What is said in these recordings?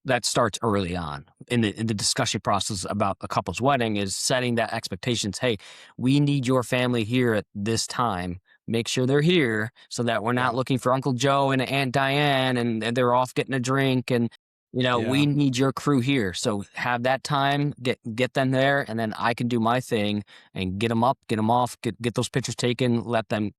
that starts early on in the discussion process about a couple's wedding is setting that expectations. Hey, we need your family here at this time. Make sure they're here so that we're not Yeah. looking for Uncle Joe and Aunt Diane and they're off getting a drink and we Yeah. need your crew here. So have that time, get them there, and then I can do my thing and get them up, get them off, get those pictures taken, let them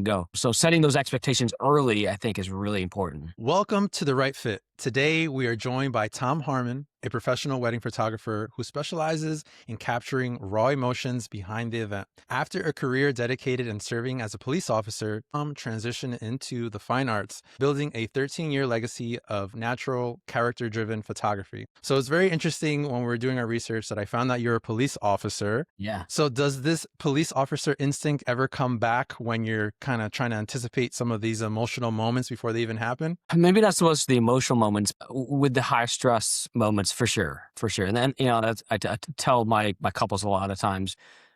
go. So setting those expectations early, I think, is really important. Welcome to The Right Fit. Today, we are joined by Tom Harmon, a professional wedding photographer who specializes in capturing raw emotions behind the event. After a career dedicated in serving as a police officer, Tom transitioned into the fine arts, building a 13-year legacy of natural, character-driven photography. So it's very interesting when we were doing our research that I found that you're a police officer. Yeah. So does this police officer instinct ever come back when you're kind of trying to anticipate some of these emotional moments before they even happen? Maybe not so much the emotional moments, with the high stress moments, for sure, for sure. And then that's I tell my couples a lot of times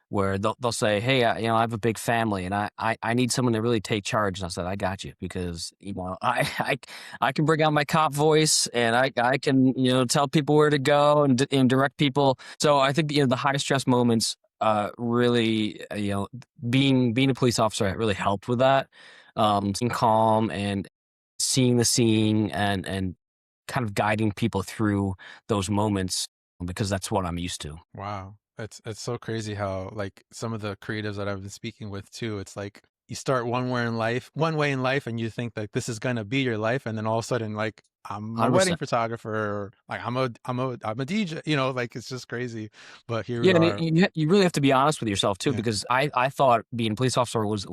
where they'll say, "Hey, I have a big family, and I need someone to really take charge." And I said, "I got you because I can bring out my cop voice, and I can tell people where to go and direct people." So I think the high stress moments really being a police officer really helped with that. Staying calm and seeing the scene and kind of guiding people through those moments because that's what I'm used to. Wow. It's so crazy how like some of the creatives that I've been speaking with too, it's like you start one way in life and you think that this is gonna be your life, and then all of a sudden like I'm a wedding 100%. photographer, or like I'm a DJ, like it's just crazy. But here we Yeah, and are. you really have to be honest with yourself too, Yeah. because I thought being a police officer was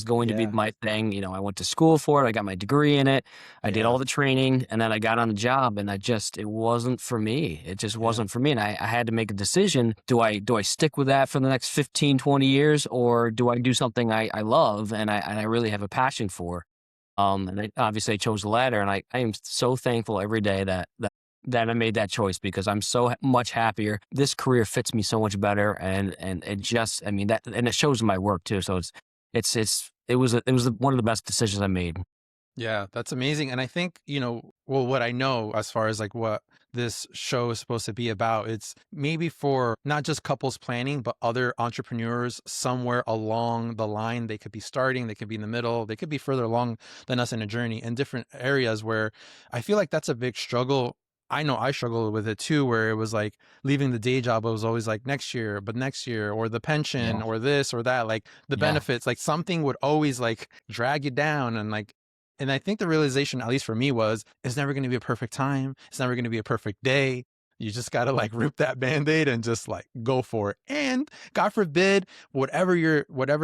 going to be Yeah. my thing. I went to school for it. I got my degree in it. I did Yeah. all the training, and then I got on the job, and it wasn't for me. It just Yeah. wasn't for me, and I had to make a decision. Do I stick with that for the next 15, 20 years, or do I do something I love and I really have a passion for? And obviously I chose the latter, and I am so thankful every day that I made that choice because I'm so much happier. This career fits me so much better, and it just, I mean, that, and it shows in my work too. So it was one of the best decisions I made. Yeah, that's amazing. And I think, well, what I know as far as like what this show is supposed to be about, it's maybe for not just couples planning, but other entrepreneurs somewhere along the line. They could be starting, they could be in the middle, they could be further along than us in a journey in different areas where I feel like that's a big struggle. I know I struggled with it too, where it was like leaving the day job. I was always like next year, but next year, or the pension, Yeah. or this or that, like the Yeah. benefits, like something would always like drag you down. And I think the realization, at least for me, was it's never going to be a perfect time. It's never going to be a perfect day. You just got to like rip that band-aid and just like go for it. And God forbid, whatever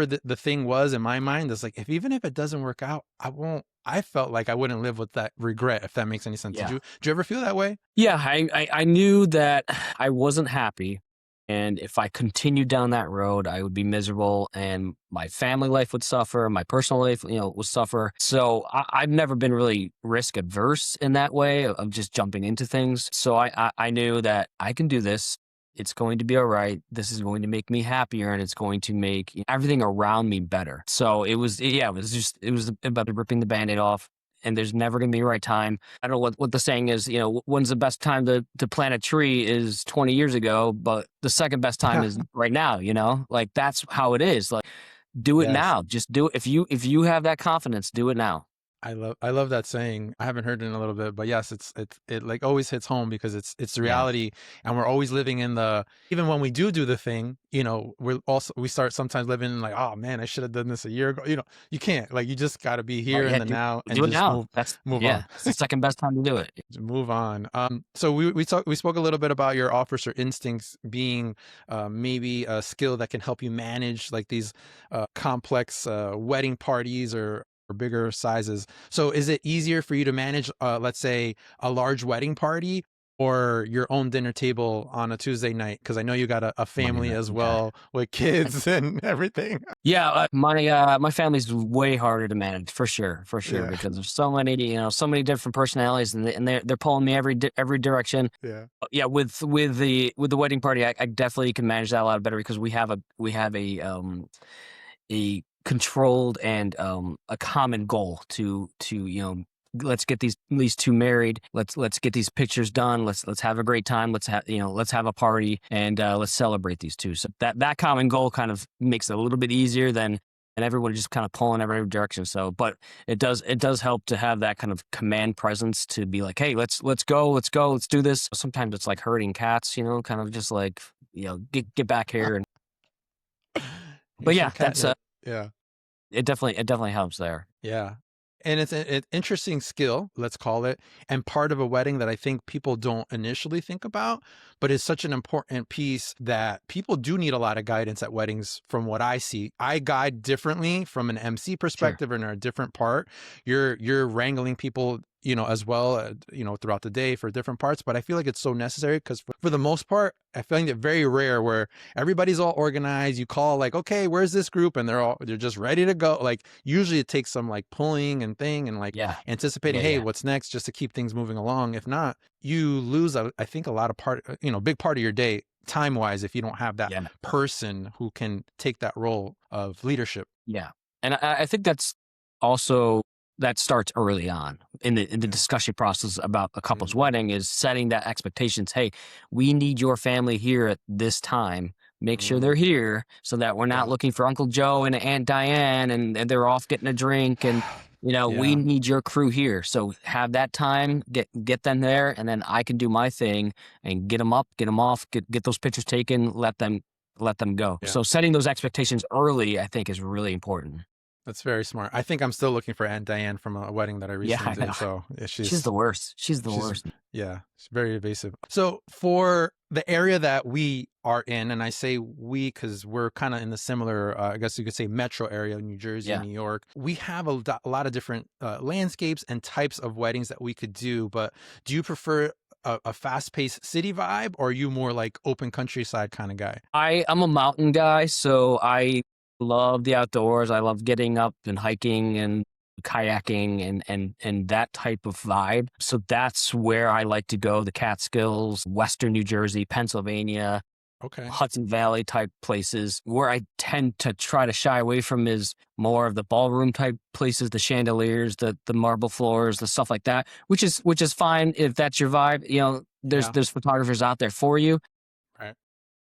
the thing was in my mind, is like, even if it doesn't work out, I felt like I wouldn't live with that regret, if that makes any sense. Did Yeah. you, did you ever feel that way? Yeah, I knew that I wasn't happy, and if I continued down that road, I would be miserable, and my family life would suffer, my personal life, would suffer. So I've never been really risk adverse in that way of just jumping into things. So I knew that I can do this. It's going to be all right. This is going to make me happier, and it's going to make everything around me better. So it was about ripping the Band-Aid off. And there's never going to be a right time. I don't know what the saying is, when's the best time to plant a tree is 20 years ago, but the second best time is right now, like that's how it is. Like do it Yes. now. Just do it. If you have that confidence, do it now. I love that saying. I haven't heard it in a little bit, but yes, it like always hits home because it's the Yeah. reality, and we're always living in the, even when we do the thing, we start sometimes living in like, oh man, I should have done this a year ago. You can't, like, you just got to be Well, here in yeah, the now and do it just now. move on. Yeah, it's the second best time to do it. Move on. So we spoke a little bit about your officer instincts being maybe a skill that can help you manage like these complex wedding parties or bigger sizes. So is it easier for you to manage, let's say, a large wedding party or your own dinner table on a Tuesday night? Because I know you got a family as Yeah. well with kids and everything. Yeah, my family's way harder to manage for sure, Yeah, because there's so many different personalities, and they're pulling me every direction. yeah, Yeah, with the wedding party, I definitely can manage that a lot better because we have a controlled and a common goal to let's get these two married. Let's get these pictures done. Let's have a great time. Let's have a party, and let's celebrate these two. So that common goal kind of makes it a little bit easier than and everyone just kind of pulling every direction. So, but it does help to have that kind of command presence to be like, hey, let's go, let's do this. Sometimes it's like herding cats, kind of just like get back here. And You but should yeah, cat that's your yeah. it definitely helps there. Yeah. And it's an interesting skill, let's call it, and part of a wedding that I think people don't initially think about, but is such an important piece that people do need a lot of guidance at weddings from what I see. I guide differently from an MC Sure. perspective and a different part. You're wrangling people, as well, throughout the day for different parts, but I feel like it's so necessary because for the most part, I find it very rare where everybody's all organized. You call like, okay, where's this group? And they're just ready to go. Like usually it takes some like pulling and thing and like Yeah. anticipating, Yeah. hey, Yeah. what's next, just to keep things moving along. If not, you lose, I think, a lot of big part of your day time wise if you don't have that Yeah. person who can take that role of leadership. Yeah. And I think that starts early on in the Yeah. discussion process about a couple's Hmm. wedding is setting that expectations. Hey, we need your family here at this time. Make sure they're Mm, here so that we're not yeah. looking for Uncle Joe and Aunt Diane and they're off getting a drink and we Yeah. need your crew here. So have that time, get them there, and then I can do my thing and get them up, get them off, get those pictures taken, let them go. Yeah. So setting those expectations early, I think, is really important. That's very smart. I think I'm still looking for Aunt Diane from a wedding that I Yeah, recently I know. did. So yeah, She's the worst. She's the she's, worst. yeah, she's very evasive. So for the area that we are in, and I say we because we're kind of in the similar, I guess you could say, metro area, New Jersey, Yeah. New York. We have a lot of different landscapes and types of weddings that we could do. But do you prefer a fast-paced city vibe, or are you more like open countryside kind of guy? I'm a mountain guy, so I love the outdoors. I love getting up and hiking and kayaking and that type of vibe. So that's where I like to go, the Catskills, Western New Jersey, Pennsylvania, Okay. Hudson Valley type places. Where I tend to try to shy away from is more of the ballroom type places, the chandeliers, the marble floors, the stuff like that, which is fine if that's your vibe. There's Yeah. there's photographers out there for you. Right.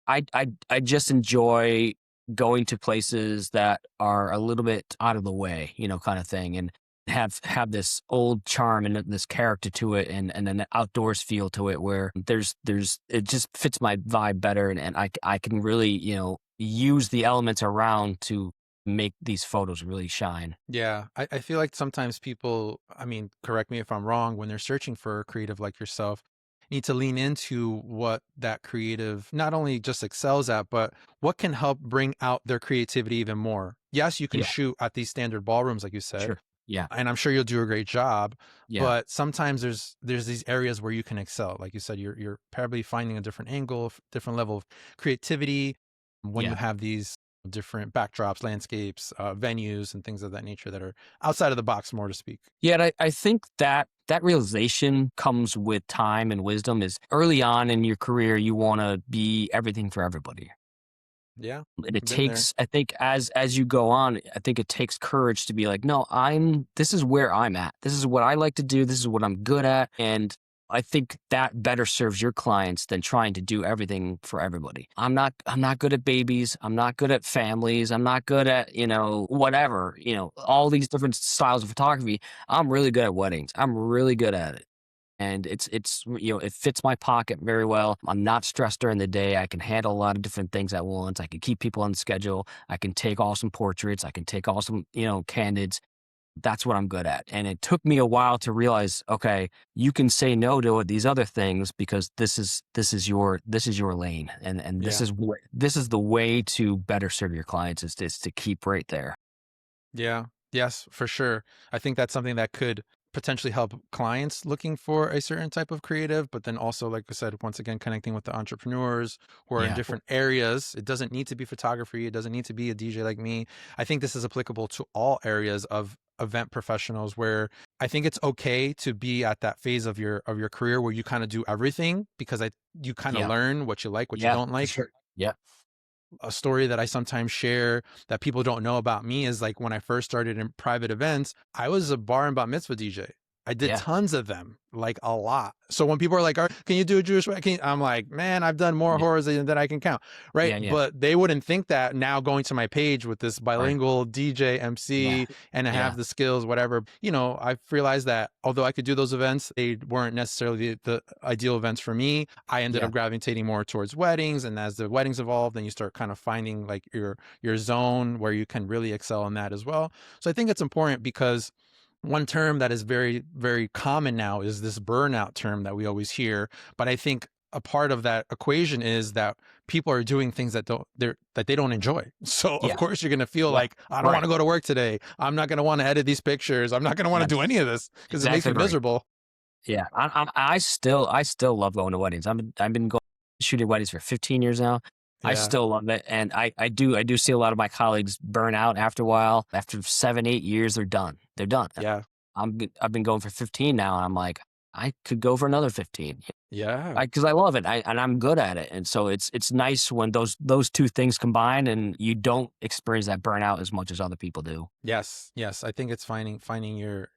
I just enjoy going to places that are a little bit out of the way, kind of thing, and have this old charm and this character to it, and an outdoors feel to it, where there's it just fits my vibe better, and I can really use the elements around to make these photos really shine. Yeah, I feel like sometimes people, I mean, correct me if I'm wrong, when they're searching for a creative like yourself, need to lean into what that creative not only just excels at, but what can help bring out their creativity even more. Yes, you can Yeah, shoot at these standard ballrooms, like you said, sure. Yeah, and I'm sure you'll do a great job. yeah, But sometimes there's these areas where you can excel. Like you said, you're probably finding a different angle, different level of creativity when you yeah. have these different backdrops, landscapes, venues, and things of that nature that are outside of the box, more to speak. Yeah, and I think that realization comes with time and wisdom. Is early on in your career, you want to be everything for everybody. Yeah, And it been there. takes, I think, as you go on, I think it takes courage to be like, no, this is where I'm at. This is what I like to do. This is what I'm good at. And I think that better serves your clients than trying to do everything for everybody. I'm not good at babies. I'm not good at families. I'm not good at, whatever, all these different styles of photography. I'm really good at weddings. I'm really good at it. And it fits my pocket very well. I'm not stressed during the day. I can handle a lot of different things at once. I can keep people on schedule. I can take awesome portraits. I can take awesome, candids. That's what I'm good at. And it took me a while to realize, okay, you can say no to these other things because this is your lane, and Yeah. this is the way to better serve your clients is to keep right there. Yeah. Yes, for sure. I think that's something that could potentially help clients looking for a certain type of creative, but then also, like I said, once again, connecting with the entrepreneurs who are in Yeah, different areas. It doesn't need to be photography. It doesn't need to be a DJ like me. I think this is applicable to all areas of event professionals where I think it's okay to be at that phase of your career where you kind of do everything because you kind of yeah, learn what you like, what you yeah, don't for like. sure. Yeah, A story that I sometimes share that people don't know about me is like when I first started in private events, I was a bar and bat mitzvah DJ. I did Yeah. tons of them, like a lot. So when people are like, "Can you do a Jewish wedding?" I'm like, "Man, I've done more Yeah. horrors than I can count." Right? Yeah. Yeah. But they wouldn't think that now going to my page with this Right. bilingual DJ, Yeah. MC, and I have Yeah. the skills, whatever. I've realized that although I could do those events, they weren't necessarily the ideal events for me. I ended up Yeah. gravitating more towards weddings, and as the weddings evolve, then you start kind of finding like your zone where you can really excel in that as well. So I think it's important because one term that is very, very common now is this burnout term that we always hear. But I think a part of that equation is that people are doing things that they don't enjoy. So of Yeah. course you're going to feel Yeah. like, I don't want Right. to go to work today. I'm not going to want to edit these pictures. I'm not going to want to do That's any of this because it makes exactly me right. miserable. Yeah. I still love going to weddings. I've been going shooting weddings for 15 years now. I Yeah. still love it, and I do see a lot of my colleagues burn out after a while. After 7, 8 years, they're done. They're done. Yeah. I've been going for 15 now, and I'm like, I could go for another 15. Yeah. Because I love it, and I'm good at it, and so it's nice when those 2 things combine, and you don't experience that burnout as much as other people do. Yes, yes. I think it's finding your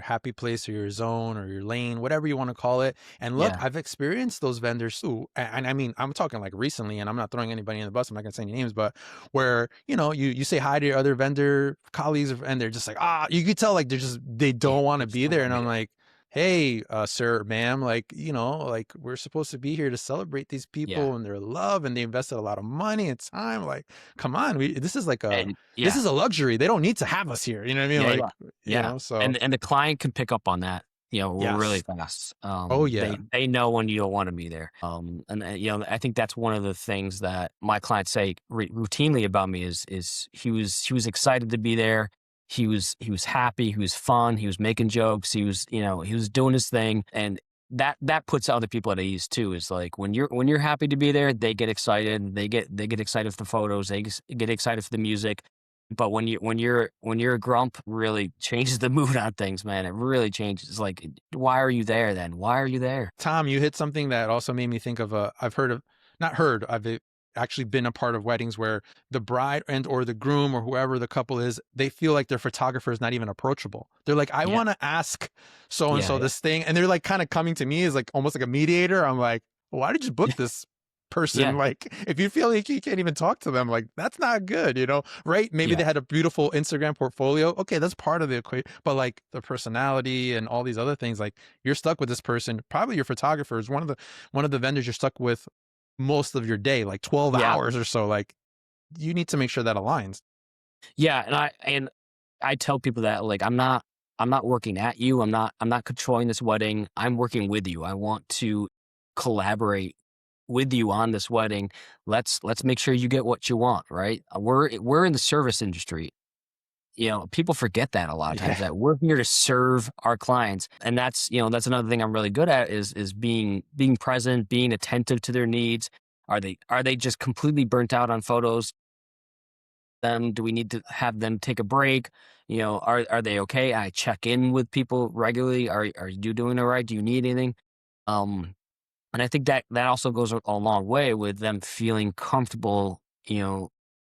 happy place or your zone or your lane, whatever you want to call it. And look, Yeah, I've experienced those vendors too. And I mean, I'm talking like recently, and I'm not throwing anybody in the bus. I'm not gonna say any names, but where you say hi to your other vendor colleagues, and they're just like, you could tell like they yeah, don't want to they just be don't there. wanna And be I'm there. like, hey, sir, ma'am, like like we're supposed to be here to celebrate these Yeah, people and their love, and they invested a lot of money and time. Like, come on, this is like a and this yeah. is a luxury. They don't need to have us here. You know what I mean? Yeah, yeah, Like, yeah, so and the client can pick up on that, really yes. fast. Oh yeah. They know when you don't wanna be there, and, I think that's one of the things that my clients say routinely about me is he was excited to be there, he was happy, he was fun, he was making jokes, he was doing his thing, and that puts other people at ease too, is like, when you're happy to be there, they get excited, they get excited for the photos, they get excited for the music. But when you're a grump, really changes the mood on things, man. It really changes. It's like, why are you there then? Why are you there? Tom, you hit something that also made me think of I've heard of not heard, I've actually been a part of weddings where the bride and or the groom or whoever the couple is, they feel like their photographer is not even approachable. They're like, I Yeah, want to ask so and yeah, so yeah, this thing. And they're like kind of coming to me as like almost like a mediator. I'm like, why did you book this person? yeah, Like, if you feel like you can't even talk to them, like that's not good, right? Maybe yeah, they had a beautiful Instagram portfolio. Okay, that's part of the equation, but like the personality and all these other things, like you're stuck with this person. Probably your photographer is one of the vendors you're stuck with most of your day, like 12 yeah, hours or so. Like you need to make sure that aligns. yeah. And I tell people that, like, I'm not working at you. I'm not controlling this wedding. I'm working with you. I want to collaborate with you on this wedding. Let's make sure you get what you want, right? We're in the service industry. People forget that a lot of times, Yeah. that we're here to serve our clients. And that's another thing I'm really good at, is being present, being attentive to their needs. Are they just completely burnt out on photos? Do we need to have them take a break? Are they okay? I check in with people regularly. Are you doing all right? Do you need anything? Um, and I think that also goes a long way with them feeling comfortable,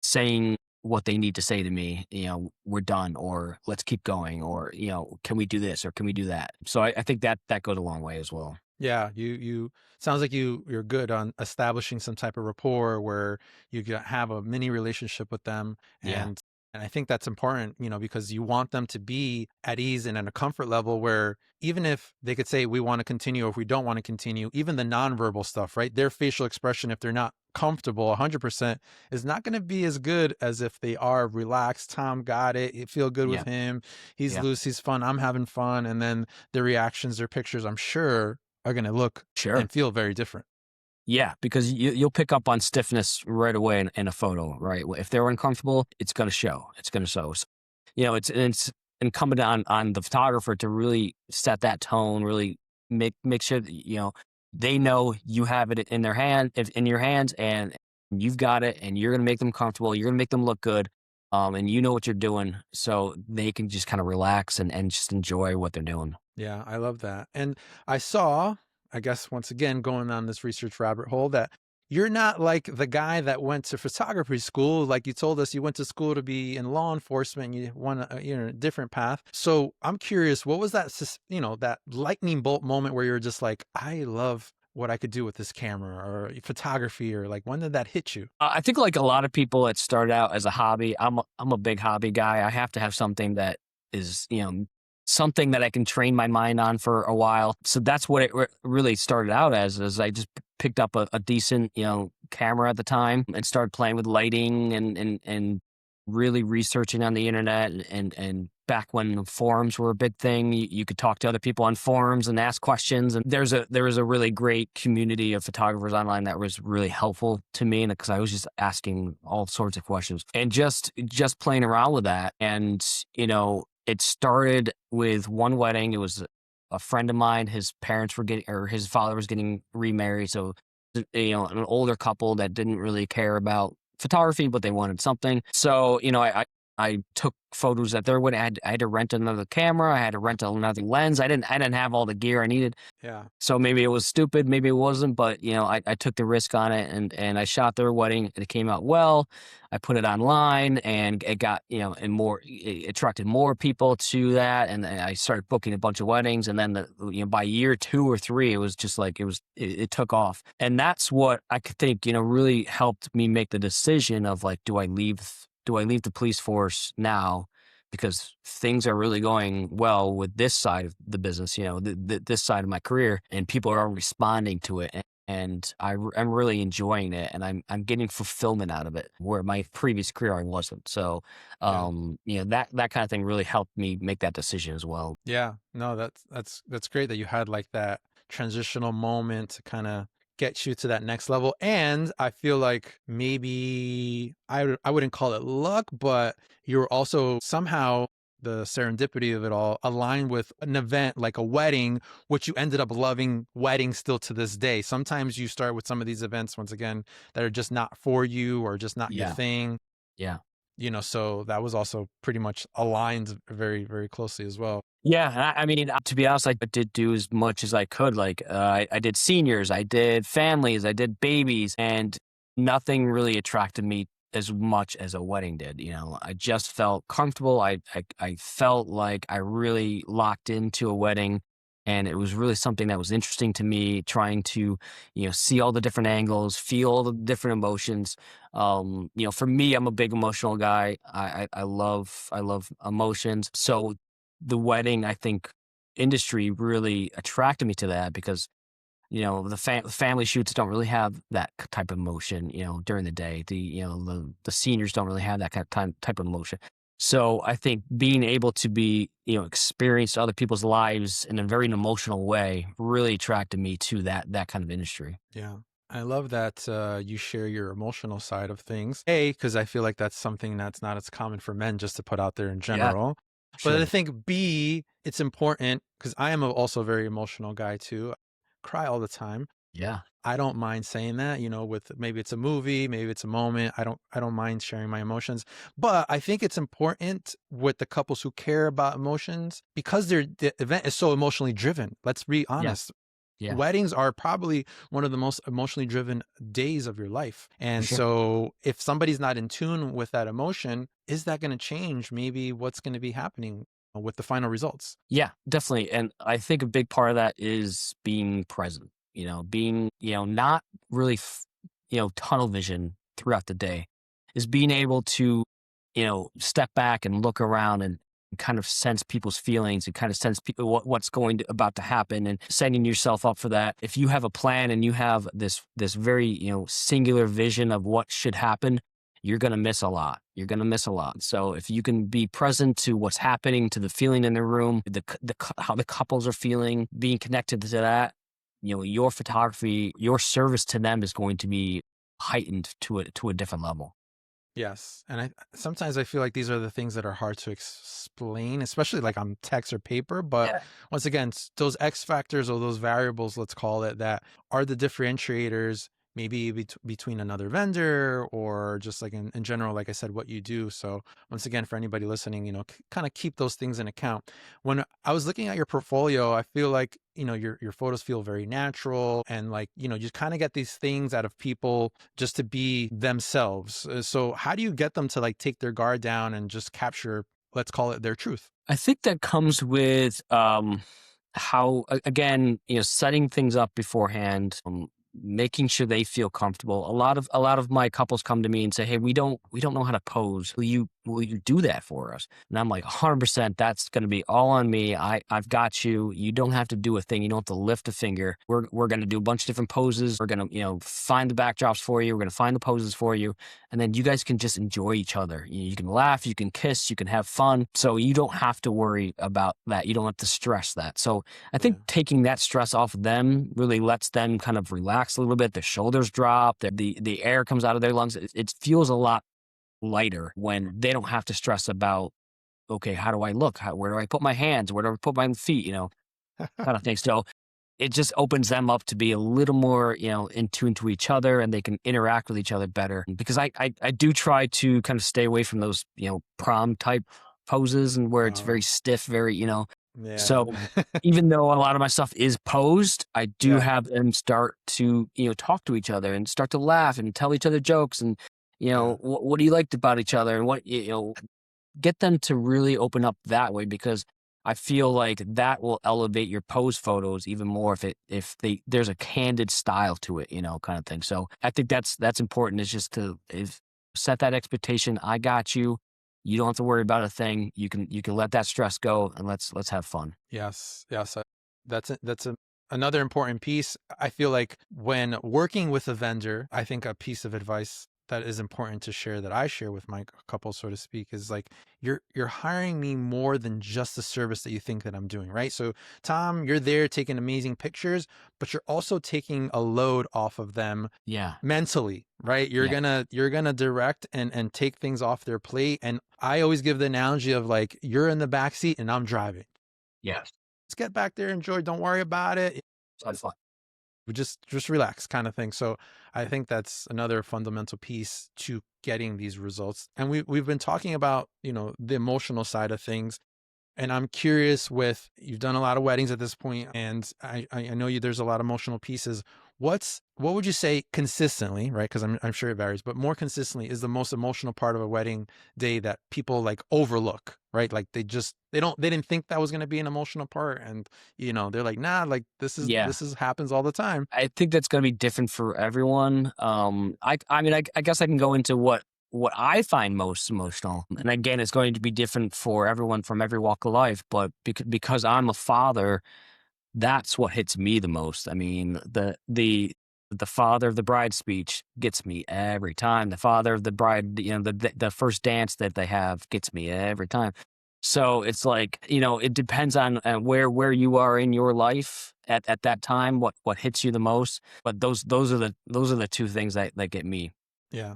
saying what they need to say to me. We're done, or let's keep going, or can we do this, or can we do that? So I think that goes a long way as well. Yeah, you sounds like you're good on establishing some type of rapport where you can have a mini relationship with them, Yeah, and I think that's important, because you want them to be at ease and at a comfort level where even if they could say we want to continue or if we don't want to continue, even the nonverbal stuff, right? Their facial expression, if they're not comfortable 100%, is not going to be as good as if they are relaxed. Tom got it. You feel good with yeah, him. He's yeah. loose. He's fun. I'm having fun. And then the reactions, their pictures, I'm sure are going to look Sure. and feel very different. Yeah, because you'll pick up on stiffness right away in a photo, right? If they're uncomfortable, it's going to show. It's going to show. So, it's incumbent on the photographer to really set that tone, really make sure that they know you have it in your hands, and you've got it, and you're going to make them comfortable. You're going to make them look good, and you know what you're doing, so they can just kind of relax and just enjoy what they're doing. Yeah, I love that. And I saw, I guess, once again, going on this research rabbit hole, that you're not like the guy that went to photography school. Like you told us, you went to school to be in law enforcement. You want a, a different path. So I'm curious, what was that, that lightning bolt moment where you're just like, I love what I could do with this camera or photography, or like, when did that hit you? I think like a lot of people, it started out as a hobby. I'm a big hobby guy. I have to have something that is, something that I can train my mind on for a while. So that's what it really started out as. Is I just picked up a decent, camera at the time and started playing with lighting and really researching on the internet and back when forums were a big thing, you could talk to other people on forums and ask questions. And there was a really great community of photographers online that was really helpful to me because I was just asking all sorts of questions and just playing around with that. And it started with one wedding. It was a friend of mine. His parents were getting, or his father was getting remarried. So an older couple that didn't really care about photography, but they wanted something. So, I took photos at their wedding. I had to rent another camera. I had to rent another lens. I didn't have all the gear I needed. Yeah. So maybe it was stupid, maybe it wasn't, but I took the risk on it and I shot their wedding and it came out well. I put it online and it got, and it attracted more people to that. And then I started booking a bunch of weddings. And then by year 2 or 3, it was just like, it took off. And that's what I could think, really helped me make the decision of like, do I leave the police force now because things are really going well with this side of the business, this side of my career, and people are responding to it. And I'm really enjoying it, and I'm getting fulfillment out of it, where my previous career I wasn't. So, Yeah. that kind of thing really helped me make that decision as well. Yeah. No, that's great that you had like that transitional moment to kind of get you to that next level. And I feel like maybe I wouldn't call it luck, but you're also somehow, the serendipity of it all aligned with an event like a wedding, which you ended up loving weddings still to this day. Sometimes you start with some of these events, once again, that are just not for you or just not your Yeah, thing. yeah. So that was also pretty much aligned very, very closely as well. Yeah, and I mean, to be honest, I did do as much as I could. Like, I did seniors, I did families, I did babies, and nothing really attracted me as much as a wedding did. I just felt comfortable. I felt like I really locked into a wedding, and it was really something that was interesting to me. Trying to, see all the different angles, feel all the different emotions. For me, I'm a big emotional guy. I love emotions. So the wedding, I think, industry really attracted me to that because, the family shoots don't really have that type of motion, during the day. The seniors don't really have that kind of type of motion. So I think being able to be, experience other people's lives in a very emotional way really attracted me to that kind of industry. Yeah. I love that you share your emotional side of things. A, because I feel like that's something that's not as common for men just to put out there in Yeah, general. But I sure. think B, it's important because I am also a very emotional guy too. I cry all the time. Yeah. I don't mind saying that, with maybe it's a movie, maybe it's a moment. I don't mind sharing my emotions. But I think it's important with the couples who care about emotions because the event is so emotionally driven. Let's be Yeah. honest. Yeah. Weddings are probably one of the most emotionally driven days of your life. For And sure. so if somebody's not in tune with that emotion, is that going to change maybe what's going to be happening with the final results? Yeah, definitely. And I think a big part of that is being present, being, not really, tunnel vision throughout the day, is being able to, step back and look around and kind of sense people's feelings and kind of sense people what's about to happen and setting yourself up for that. If you have a plan and you have this very, singular vision of what should happen, you're going to miss a lot. You're going to miss a lot. So if you can be present to what's happening, to the feeling in the room, how the couples are feeling, being connected to that, your photography, your service to them is going to be heightened to a different level. Yes. And sometimes I feel like these are the things that are hard to explain, especially like on text or paper. But Yeah. once again, those X factors or those variables, let's call it, that are the differentiators, maybe between another vendor or just like in general, like I said, what you do. So once again, for anybody listening, kind of keep those things in account. When I was looking at your portfolio, I feel like your photos feel very natural, and like, you kind of get these things out of people just to be themselves. So how do you get them to like take their guard down and just capture, let's call it, their truth? I think that comes with how again, setting things up beforehand, making sure they feel comfortable. A lot of my couples come to me and say, "Hey, we don't know how to pose. Will you do that for us?" And I'm like, 100%. That's going to be all on me. I've got you. You don't have to do a thing. You don't have to lift a finger. We're going to do a bunch of different poses. We're going to find the backdrops for you. We're going to find the poses for you, and then you guys can just enjoy each other. You can laugh, you can kiss, you can have fun. So you don't have to worry about that. You don't have to stress that. So I think Yeah. taking that stress off of them really lets them kind of relax a little bit. Their shoulders drop, the air comes out of their lungs. It feels a lot lighter when they don't have to stress about, okay, how do I look? Where do I put my hands? Where do I put my feet? Kind of thing. So it just opens them up to be a little more, in tune to each other, and they can interact with each other better. Because I do try to kind of stay away from those, prom type poses and where it's very Oh, stiff, very. yeah. So even though a lot of my stuff is posed, I do Yeah. have them start to, talk to each other and start to laugh and tell each other jokes and, Yeah. what do you liked about each other and get them to really open up that way, because I feel like that will elevate your pose photos even more if there's a candid style to it, kind of thing. So I think that's important, is just to is set that expectation. I got you. You don't have to worry about a thing. You can let that stress go, and let's have fun. Yes, yes. Another important piece. I feel like when working with a vendor, I think a piece of advice that is important to share, that I share with my couple, so to speak, is like, you're hiring me more than just the service that you think that I'm doing, right? So Tom, you're there taking amazing pictures, but you're also taking a load off of them Yeah. mentally, right? You're Yeah. gonna direct and take things off their plate. And I always give the analogy of like, you're in the back seat and I'm driving. Yes. Just get back there, enjoy, don't worry about it. Sounds fun. We just relax, kind of thing. So I think that's another fundamental piece to getting these results. And we've been talking about, the emotional side of things. And I'm curious, with, you've done a lot of weddings at this point, and I know there's a lot of emotional pieces. What would you say consistently, right? Because I'm sure it varies, but more consistently is the most emotional part of a wedding day that people like overlook, right? Like they didn't think that was going to be an emotional part, and they're like, nah, like Yeah. this is happens all the time. I think that's gonna be different for everyone. I mean, I guess I can go into what I find most emotional, and again, it's going to be different for everyone from every walk of life. But because I'm a father, that's what hits me the most. I mean, the father of the bride speech gets me every time. The father of the bride, the first dance that they have gets me every time. So it's like, it depends on where you are in your life at that time, what hits you the most. But those are the two things that get me. Yeah.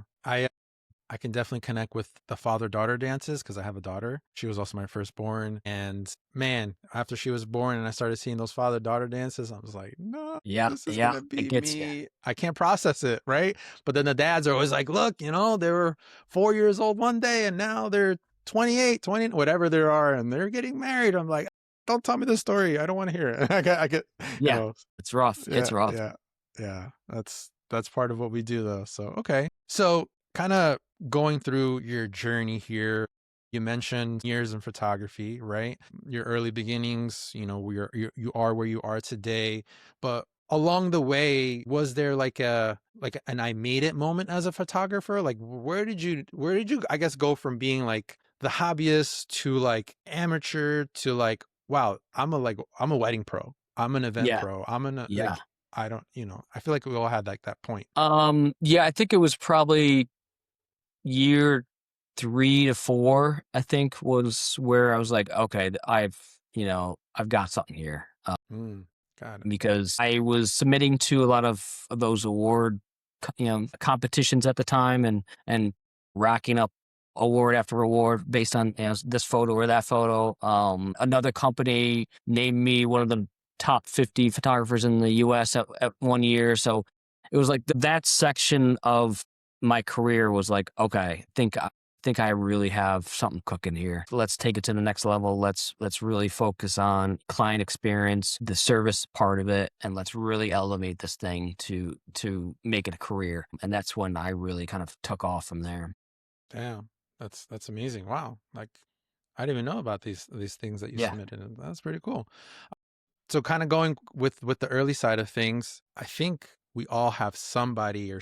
I can definitely connect with the father-daughter dances because I have a daughter. She was also my firstborn. And man, after she was born and I started seeing those father-daughter dances, I was like, no, Yeah, this is yeah, gonna it be gets you. me. I can't process it, right? But then the dads are always like, look, they were 4 years old one day and now they're 28, 20, whatever they are, and they're getting married. I'm like, don't tell me this story. I don't want to hear it. I get, you Yeah, know, it's rough. yeah, It's rough. yeah, yeah. That's part of what we do though. So okay. So kind of going through your journey here, you mentioned years in photography, right? Your early beginnings, you are where you are today, but along the way, was there like an I made it moment as a photographer? Like where did you I guess go from being like the hobbyist to like amateur to like, wow, I'm a wedding pro. I'm an event Yeah, pro. I'm an yeah. like, I don't, I feel like we all had like that point. Yeah, I think it was probably year 3 to 4, I think, was where I was like, "Okay, I've got something here." Mm, got it. Because I was submitting to a lot of those competitions at the time, and racking up award after award based on, this photo or that photo. Another company named me one of the top 50 photographers in the US at one year. So it was like that section of my career was like, okay, I think think I really have something cooking here. Let's take it to the next level. Let's really focus on client experience, the service part of it, and let's really elevate this thing to make it a career. And that's when I really kind of took off from there. Damn, that's amazing. Wow, like I didn't even know about these things that you Yeah. submitted. And that's pretty cool. So kind of going with the early side of things, I think we all have somebody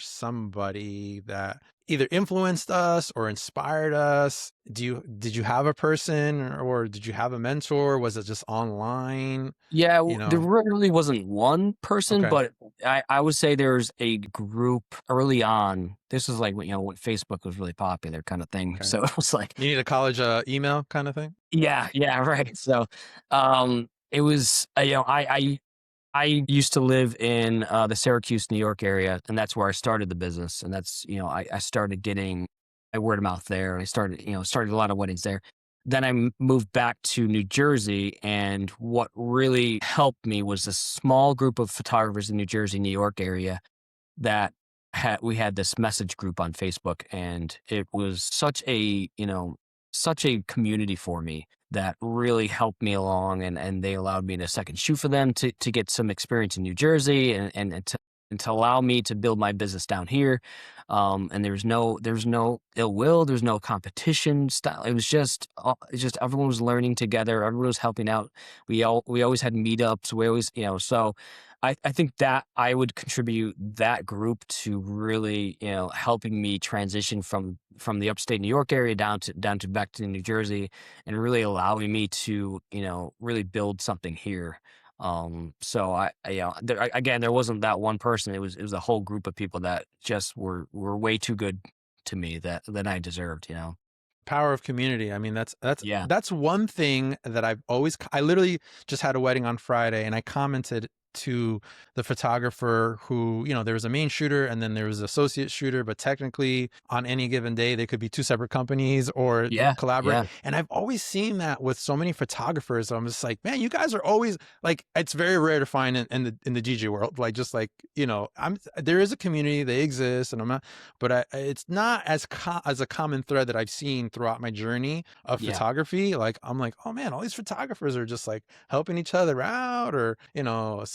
that either influenced us or inspired us. Did you have a person, or did you have a mentor? Was it just online? Yeah, You there know? really wasn't one person, Okay. but I would say there's a group early on. This was like when Facebook was really popular, kind of thing. Okay. So it was like, You need a college email kind of thing? yeah, yeah, right. So, it was I used to live in the Syracuse, New York area, and that's where I started the business. And that's, I started getting my word of mouth there. And I started a lot of weddings there. Then moved back to New Jersey. And what really helped me was a small group of photographers in New Jersey, New York area that we had this message group on Facebook, and it was such a community for me that really helped me along, and they allowed me to second shoot for them to get some experience in New Jersey, and to allow me to build my business down here. And there's no ill will, there's no competition style. It was just everyone was learning together, everyone was helping out. We always had meetups. We always, so I think that I would contribute that group to really, helping me transition from the upstate New York area down to back to New Jersey, and really allowing me to, really build something here. So again, there wasn't that one person. It was a whole group of people that just were way too good to me that I deserved. Power of community. I mean, that's Yeah. that's one thing that I literally just had a wedding on Friday, and I commented to the photographer who, there was a main shooter and then there was an associate shooter, but technically on any given day they could be two separate companies or Yeah. collaborate. Yeah. And I've always seen that with so many photographers. I'm just like, man, you guys are always like, it's very rare to find in the DJ world. Like, just like, there is a community, they exist, and I'm not, but it's not as a common thread that I've seen throughout my journey of Yeah. photography. Like, I'm like, oh man, all these photographers are just like helping each other out, or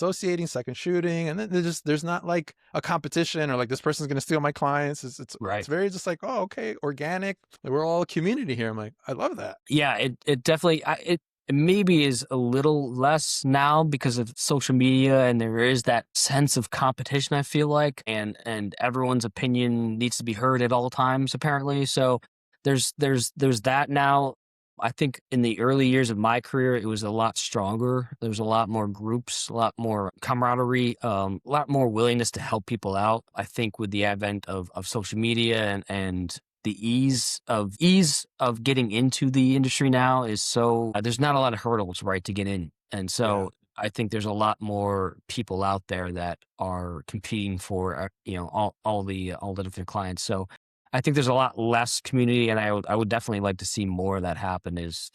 associating, second shooting, and then there's not like a competition or like this person's gonna steal my clients. It's Right. very just like, oh, okay, organic. We're all a community here. I'm like, I love that. Yeah, it definitely it maybe is a little less now because of social media, and there is that sense of competition, I feel like, and everyone's opinion needs to be heard at all times, apparently. So there's that now. I think in the early years of my career, it was a lot stronger. There was a lot more groups, a lot more camaraderie, a lot more willingness to help people out. I think with the advent of social media and the ease of getting into the industry now is so there's not a lot of hurdles, right, to get in. And Yeah. so I think there's a lot more people out there that are competing for all the different clients. So I think there's a lot less community, and I would definitely like to see more of that happen. Is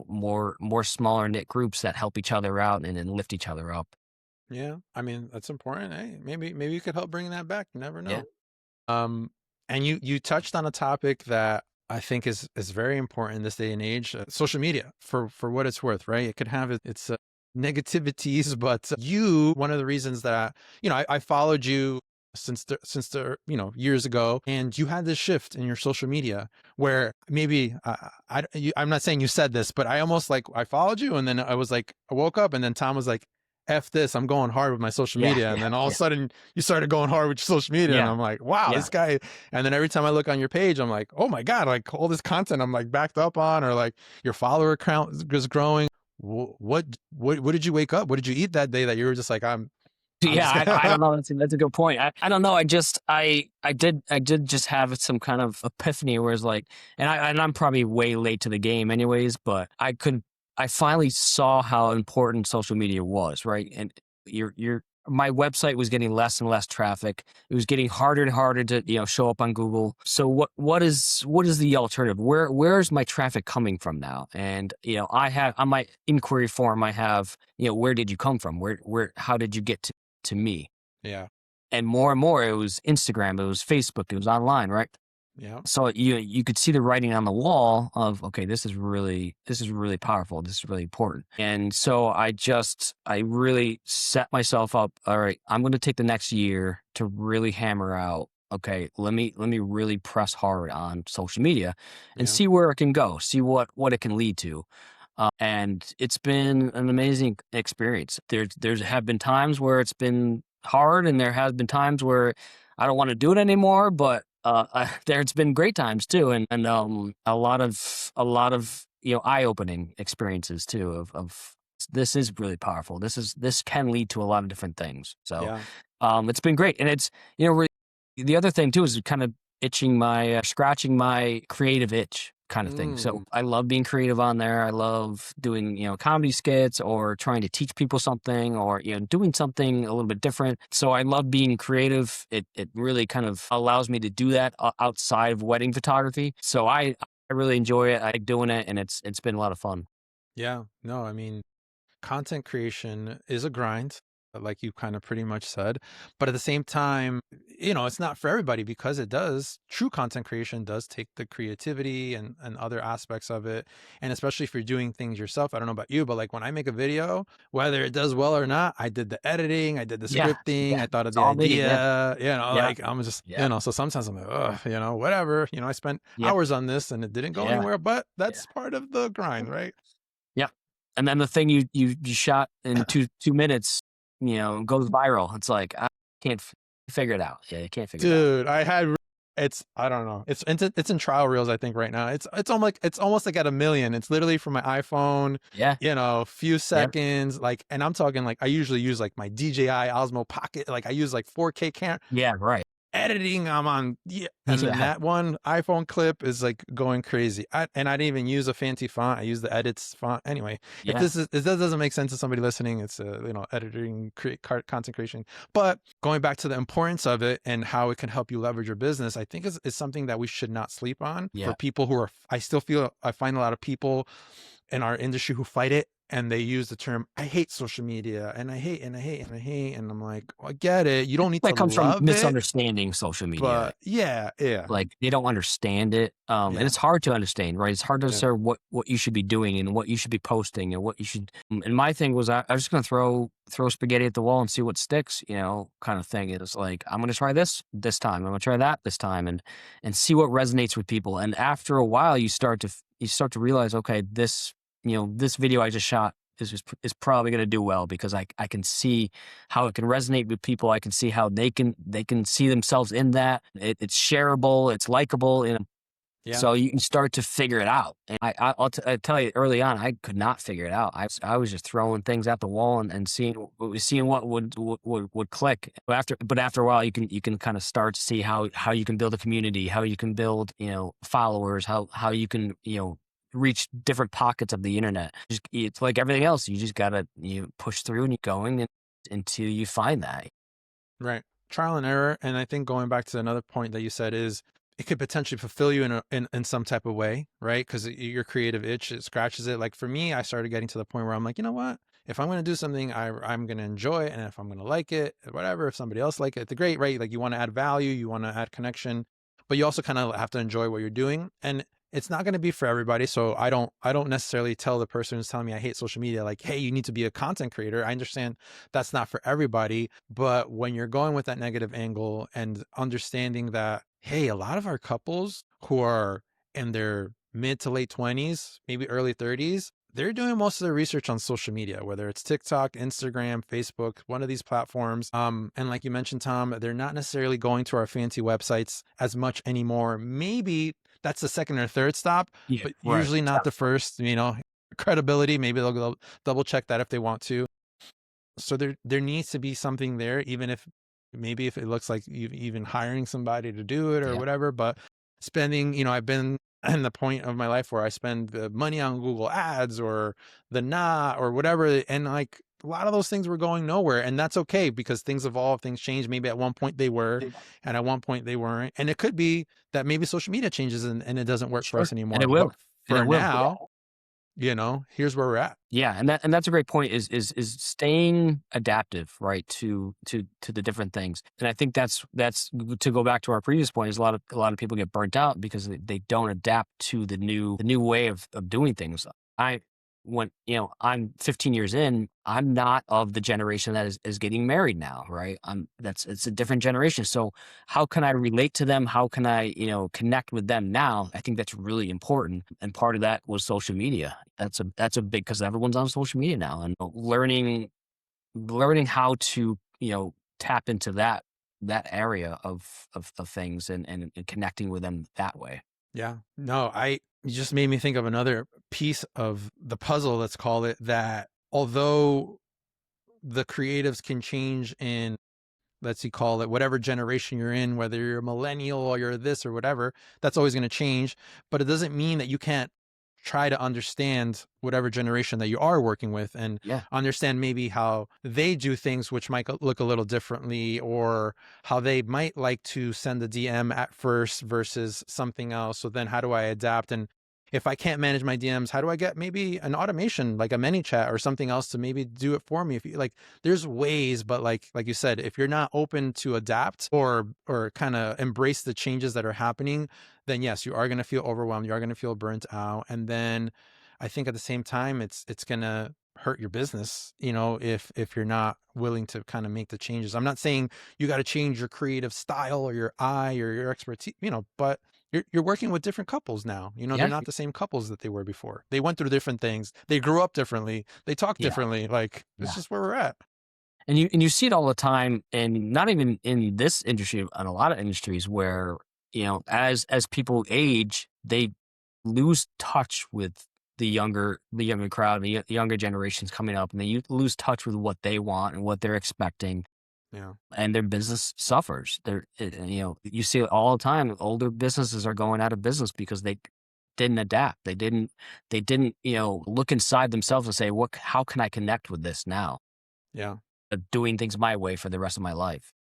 more smaller knit groups that help each other out and lift each other up. Yeah. I mean, that's important. Hey, maybe you could help bring that back. You never Yeah. know. Um, and you touched on a topic that I think is very important in this day and age. Social media, for what it's worth, right? It could have its negativities, but one of the reasons that I followed you since the years ago, and you had this shift in your social media where maybe I'm not saying you said this, but I almost like I followed you, and then I was like, I woke up, and then Tom was like, F this, I'm going hard with my social Yeah. media. And Yeah. then all of a Yeah. sudden you started going hard with your social media. And Yeah. I'm like, wow, Yeah. this guy. And then every time I look on your page, I'm like, oh my God, like all this content I'm like backed up on, or like your follower count is growing. What did you wake up? What did you eat that day that you were just like, I'm Yeah, just I gonna, don't know. That's a good point. I don't know. I did just have some kind of epiphany where it's like, and I'm probably way late to the game, anyways. But I finally saw how important social media was, right? And my website was getting less and less traffic. It was getting harder and harder to show up on Google. So what is the alternative? Where's my traffic coming from now? And I have on my inquiry form, I have where did you come from? Where how did you get to me? yeah, And more, it was Instagram, it was Facebook, it was online, right? Yeah. So you could see the writing on the wall of, okay, this is really powerful. This is really important. And so I really set myself up. All right, I'm going to take the next year to really hammer out. Okay, let me really press hard on social media and Yeah. see where it can go. See what it can lead to. And it's been an amazing experience. There's have been times where it's been hard, and there has been times where I don't want to do it anymore. But there's been great times too, and a lot of eye opening experiences too. Of this is really powerful. This can lead to a lot of different things. So Yeah. it's been great, and it's the other thing too is kind of itching my scratching my creative itch kind of thing. So Mm. I love being creative on there. I love doing, comedy skits or trying to teach people something or, doing something a little bit different. So I love being creative. It really kind of allows me to do that outside of wedding photography. So I really enjoy it. I like doing it, and it's been a lot of fun. Yeah. No, I mean, content creation is a grind, like you kind of pretty much said. But at the same time, it's not for everybody because true content creation does take the creativity and other aspects of it. And especially if you're doing things yourself, I don't know about you, but like when I make a video, whether it does well or not, I did the editing, I did the Yeah. scripting, Yeah. I thought of It's the all me. Yeah. idea, Yeah. like I'm just, Yeah. so sometimes I'm like, oh, whatever, I spent Yeah. hours on this and it didn't go Yeah. anywhere, but Yeah. that's part of the grind, right? Yeah. And then the thing you shot in 2 minutes, goes viral. It's like, I can't figure it out. Yeah, you can't figure it out. Dude, I don't know. It's in trial reels, I think, right now. It's almost like at 1 million. It's literally from my iPhone, Yeah. few Yep. seconds. Like, and I'm talking like I usually use like my DJI Osmo Pocket. Like I use like 4K camera Yeah, right. editing. I'm on, yeah, and then Yeah. that one iPhone clip is like going crazy. And I didn't even use a fancy font. I use the edits font. Anyway, Yeah. if this doesn't make sense to somebody listening, it's editing, content creation. But going back to the importance of it and how it can help you leverage your business, I think is something that we should not sleep on for Yeah. people who are. I find a lot of people in our industry who fight it, and they use the term, I hate social media and I hate and I hate and I hate. And I'm like, well, I get it. You don't need to That comes from love it, misunderstanding social media. but yeah, yeah, Like, they don't understand it, and yeah, it's hard to understand, right? It's hard to yeah, understand what you should be doing and what you should be posting and what you should and my thing was I was just gonna throw spaghetti at the wall and see what sticks, kind of thing. It's like, I'm gonna try this time. I'm gonna try that this time and see what resonates with people. And after a while, you start to realize, okay, this video I just shot is probably gonna do well because I can see how it can resonate with people. I can see how they can see themselves in that. It's shareable, it's likable, yeah, so you can start to figure it out. And I tell you, early on, I could not figure it out. I was just throwing things at the wall and seeing what would click. But after a while, you can kind of start to see how you can build a community, how you can build followers, how you can reach different pockets of the internet. It's like everything else. You just gotta push through and keep going until you find that. right. Trial and error. And I think going back to another point that you said is it could potentially fulfill you in some type of way, right? Because your creative itch, it scratches it. Like for me, I started getting to the point where I'm like, you know what? If I'm going to do something, I'm going to enjoy it. And if I'm going to like it, whatever, if somebody else like it, the great, right? Like you want to add value, you want to add connection, but you also kind of have to enjoy what you're doing. And it's not going to be for everybody. So I don't necessarily tell the person who's telling me I hate social media, like, hey, you need to be a content creator. I understand that's not for everybody. But when you're going with that negative angle and understanding that, hey, a lot of our couples who are in their mid to late 20s, maybe early 30s, they're doing most of their research on social media, whether it's TikTok, Instagram, Facebook, one of these platforms. And like you mentioned, Tom, they're not necessarily going to our fancy websites as much anymore. Maybe that's the second or third stop, Yeah, but right. usually not the first, credibility. Maybe they'll go double check that if they want to. So there needs to be something there, even if maybe if it looks like you even hiring somebody to do it or Yeah, whatever, but spending, I've been in the point of my life where I spend the money on Google ads or the nah or whatever. And like a lot of those things were going nowhere. And that's okay because things evolve, things change. Maybe at one point they were, and at one point they weren't. And it could be that maybe social media changes and it doesn't work for sure. us And it anymore. But will. And for it will. now, Here's where we're at. Yeah, and that's a great point, is staying adaptive, right, to the different things. And I think that's to go back to our previous point, is a lot of people get burnt out because they don't adapt to the new way of doing things. I I'm 15 years in, I'm not of the generation that is getting married now, right? It's a different generation. So how can I relate to them? How can I, connect with them now? I think that's really important. And part of that was social media. That's a big, because everyone's on social media now, and learning how to, tap into that area of things, and connecting with them that way. Yeah. No, you just made me think of another piece of the puzzle, let's call it, that although the creatives can change in, let's see, call it whatever generation you're in, whether you're a millennial or you're this or whatever, that's always going to change. But it doesn't mean that you can't try to understand whatever generation that you are working with, and Yeah, understand maybe how they do things, which might look a little differently, or how they might like to send a DM at first versus something else. So then how do I adapt? And if I can't manage my DMs, how do I get maybe an automation like a many chat or something else to maybe do it for me? If you like, there's ways, but like you said, if you're not open to adapt or kind of embrace the changes that are happening, then yes, you are going to feel overwhelmed. You are going to feel burnt out. And then I think at the same time, it's going to hurt your business, if you're not willing to kind of make the changes. I'm not saying you got to change your creative style or your eye or your expertise, but you're working with different couples now. They're yeah, not the same couples that they were before. They went through different things. They grew up differently. They talk yeah, differently. Like, it's yeah. just where we're at. And you see it all the time, and not even in this industry, in a lot of industries where, as people age, they lose touch with the younger crowd, the younger generations coming up, and they lose touch with what they want and what they're expecting, Yeah. and their business suffers. You see it all the time. Older businesses are going out of business because they didn't adapt. They didn't, look inside themselves and say, "What? How can I connect with this now?" Yeah. Doing things my way for the rest of my life.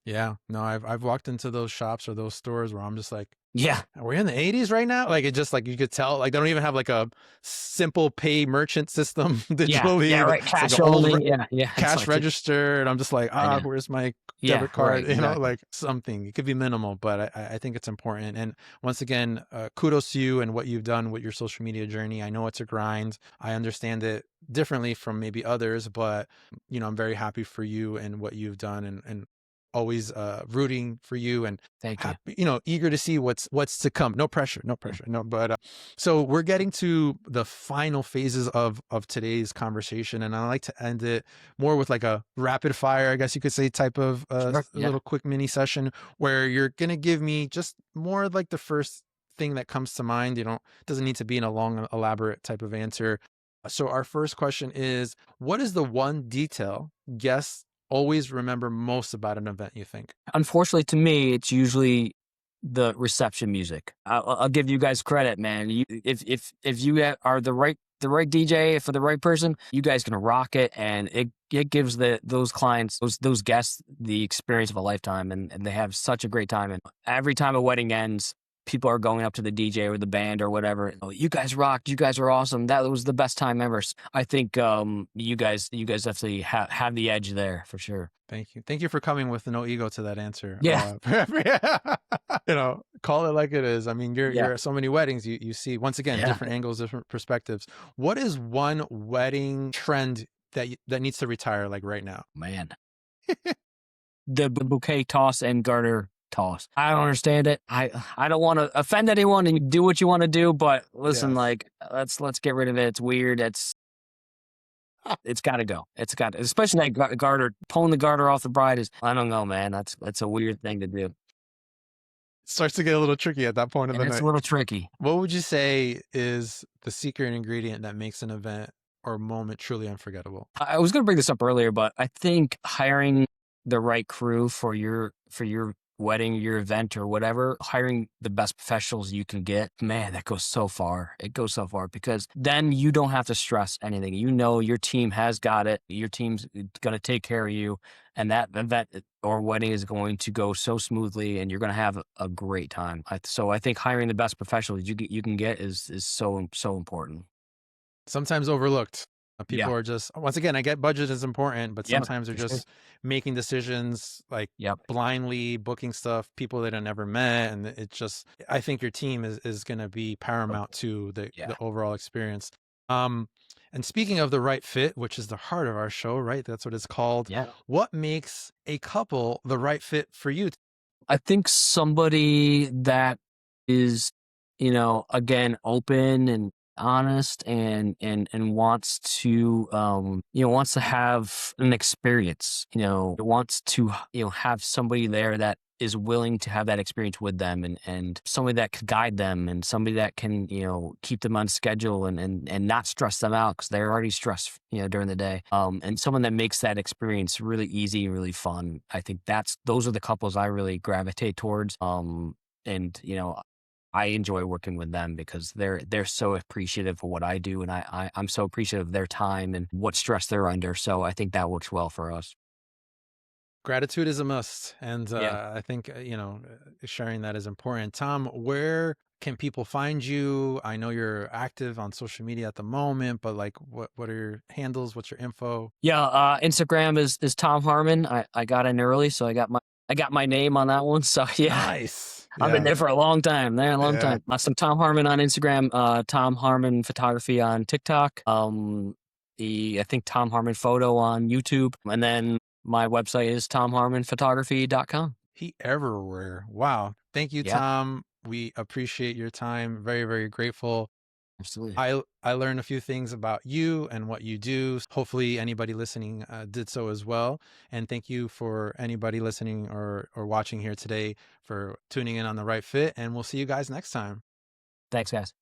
Yeah. No, I've walked into those shops or those stores where I'm just like, Yeah, are we in the 80s right now? Like, it just, like, you could tell, like, they don't even have like a simple pay merchant system yeah, yeah, digitally. right, It's like an cash old only, yeah, yeah, it's cash like it. register. And I'm just like, I know. where's my Yeah, debit right, card? exactly. Like something. It could be minimal, but I think it's important. And once again, kudos to you and what you've done with your social media journey. I know it's a grind. I understand it differently from maybe others, but I'm very happy for you and what you've done, and always rooting for you, and Thank you. happy, eager to see what's to come. No pressure, no Yeah, pressure. No, but so we're getting to the final phases of today's conversation, and I like to end it more with like a rapid fire, I guess you could say, type of sure, yeah, little quick mini session where you're gonna give me just more like the first thing that comes to mind. It doesn't need to be in a long, elaborate type of answer. So our first question is, what is the one detail guests always remember most about an event, you think? unfortunately, to me, it's usually the reception music. I'll give you guys credit, man. If you are the right DJ for the right person, you guys can rock it, and it gives those clients, those guests, the experience of a lifetime, and they have such a great time. And every time a wedding ends, people are going up to the DJ or the band or whatever. "Oh, you guys rocked. You guys were awesome. That was the best time ever." I think you guys definitely have the edge there for sure. Thank you. Thank you for coming with no ego to that answer. Yeah, Call it like it is. I mean, yeah, you're at so many weddings, you see, once again, yeah, different angles, different perspectives. What is one wedding trend that needs to retire, like, right now? man. The bouquet toss and garter toss. I don't understand it. I don't want to offend anyone, and you do what you want to do, but listen, Yes. like, let's get rid of it. It's weird. It's got to go. It's got to, especially that garter, pulling the garter off the bride is, I don't know, man. That's a weird thing to do, Starts to get a little tricky at that point of and the it's a night. little tricky. What would you say is the secret ingredient that makes an event or moment truly unforgettable? I was going to bring this up earlier, but I think hiring the right crew for your wedding, your event, or whatever, hiring the best professionals you can get, man, that goes so far. It goes so far, because then you don't have to stress anything. Your team has got it. Your team's going to take care of you, and that event or wedding is going to go so smoothly, and you're going to have a great time. So I think hiring the best professionals you can get is so important. Sometimes overlooked. People Yeah. are just once again, I get budget is important, but Yeah, sometimes they're for sure. just making decisions like Yep. blindly booking stuff, people that I never met, and it just I think your team is going to be paramount to Yeah. the overall experience. Um, and speaking of the right fit, which is the heart of our show, right? That's what it's called. Yeah. What makes a couple the right fit for you? I think somebody that is, again, open and honest and wants to wants to have an experience, wants to have somebody there that is willing to have that experience with them and somebody that could guide them and somebody that can keep them on schedule and not stress them out because they're already stressed during the day, and someone that makes that experience really easy, really fun. I think those are the couples I really gravitate towards, and I enjoy working with them because they're so appreciative of what I do, and I'm so appreciative of their time and what stress they're under. So I think that works well for us. Gratitude is a must, and Yeah. I think sharing that is important. Tom, where can people find you? I know you're active on social media at the moment, but like, what are your handles? What's your info? Yeah, Instagram is Tom Harmon. I got in early, so I got my name on that one. So yeah, Nice. I've been Yeah. there for a long time. There a long Yeah. time. Some Tom Harmon on Instagram, Tom Harmon photography on TikTok. The I think Tom Harmon photo on YouTube, and then my website is tomharmonphotography.com. He everywhere. Wow. Thank you, Yeah, Tom. We appreciate your time. Very, very grateful. absolutely. I learned a few things about you and what you do. Hopefully, anybody listening did so as well. And thank you for anybody listening or watching here today for tuning in on the right fit. And we'll see you guys next time. Thanks, guys.